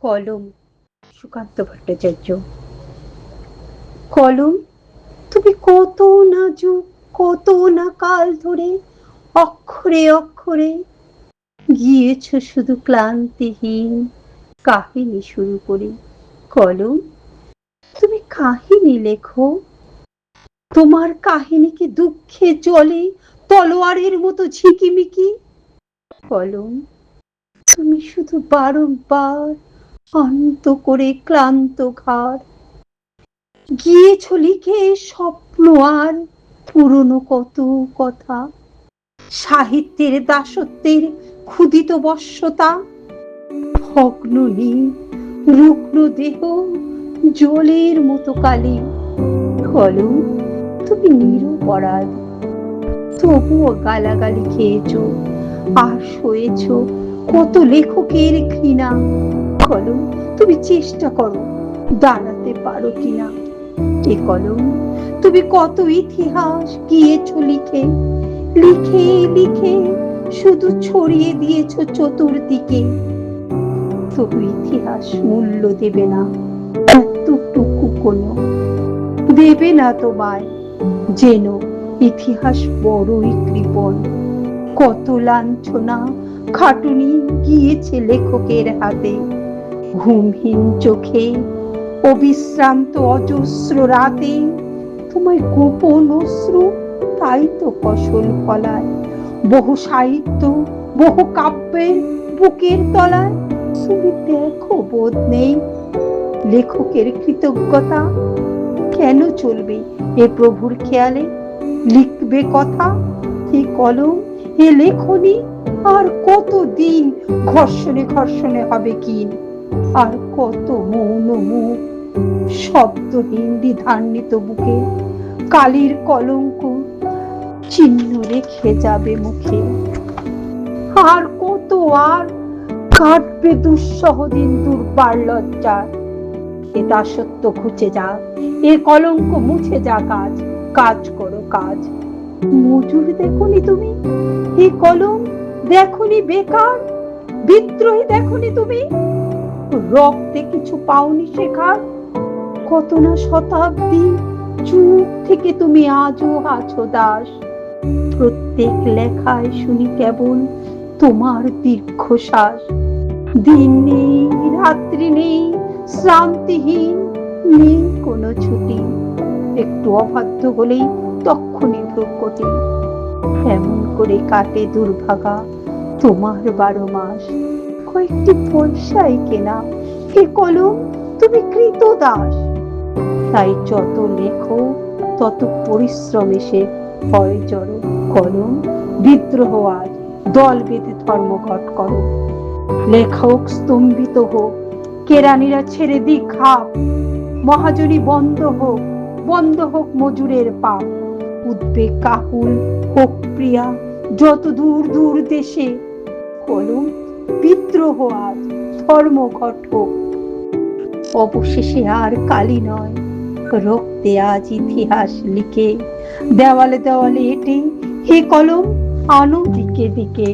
কলম, সুকান্ত ভট্টাচার্য। কলম, তুমি কত না যুগ, কত না কাল ধরে অক্ষরে অক্ষরে গিয়েছ শুধু ক্লান্তিহীন কাহিনী শুরু করে। কলম, তুমি কাহিনী লেখো, তোমার কাহিনী কি দুঃখে জলে তলোয়ারের মতো ঝিকিমিকি? কলম, তুমি শুধু বারংবার শান্ত করে ক্লান্ত ঘাড় গিয়েছ লিখে স্বপ্ন আর পুরনো কত কথা, সাহিত্যের দাসত্বের ক্ষুদিত বশ্যতা, ভগ্ন নীল রুগ্ন দেহ জলের মতো কালি। কলম, তুমি নিরপরাধ, তবুও গালাগালি খেয়েছ আর সয়েছ কত লেখকের ঘৃণা। কলম, তুমি চেষ্টা করো, দাঁড়াতে পারো কিনা। এ কলম, তুমি কত ইতিহাস গিয়েছ লিখে, লিখে লিখে শুধু ছড়িয়ে দিয়েছ চতুর্দিকে। তবু ইতিহাস মূল্য দেবে না এতটুকু কোনো, দেবে না তোমায়, যেন ইতিহাস বড়ই কৃপণ। কত লাঞ্ছনা খাটুনি গিয়েছে লেখকের হাতে, ঘুমহীন চোখে অবিশ্রান্ত অজস্র রাতে তোমায় গোপন অশ্রু তাই তো ফসল ফলায়। বহু সাহিত্য, বহু কাব্যের বুকের তলায় তুমি দেখো বোধ নেই লেখকের কৃতজ্ঞতা। কেন চলবে এ প্রভুর খেয়ালে, লিখবে কথা এ কলম, এ লেখনী, আর কত দিন ঘর্ষণে ঘর্ষণে হবে কিন, আর কত মৌন মুখ শব্দহীন দ্বিধান্বিত বুকে কালির কলঙ্ক চিহ্ন রেখে যাবে মুখে। আর কত আর কাটবে দুঃসহ দিন দুর্বার লজ্জার। এ দাসত্ব ঘুচে যাক, এ কলঙ্ক মুছে যাক আজ, কাজ করো কাজ। মজুর দেখনি তুমি, এ কলম দেখনি বেকার, বিদ্রোহী দেখনি তুমি, রক্তে কিছু পাওনি শেখার। কত না শতাব্দী চুপ থেকে তুমি আজও আছো দাস, প্রত্যেক লেখায় শুনি কেবল তোমার দীর্ঘশ্বাস। দিন নেই, রাত্রি নেই, শ্রান্তিহীন, নেই কোনো ছুটি, একটু অবাধ্য হলেই তক্ষুনি ভ্রুকুটি। এমন করে কাটে দুর্ভাগা তোমার 12 মাস, কয়েকটি পয়সায় কেনা এ কলম তুমি কৃতদাস। তাই যত লেখো তত পরিশ্রম এসে হয় জড়ো। কলম, বিদ্রোহ আজ, দল বেঁধে ধর্মঘট করো। লেখক স্তম্ভিত হোক, কেরানিরা ছেড়ে দিক হাঁপ, মহাজনী বন্ধ হোক মজুরের পাপ। উদ্বেগ কাহুল হোক প্রিয়া যত দূর দূর দেশে। কলম, বিদ্রোহ আজ, ধর্মঘট হোক। অবশেষে আর কালি নয়, রক্তে আজ ইতিহাস লিখে দেওয়ালে দেওয়ালে এঁটে হে কলম আনো দিকে দিকে।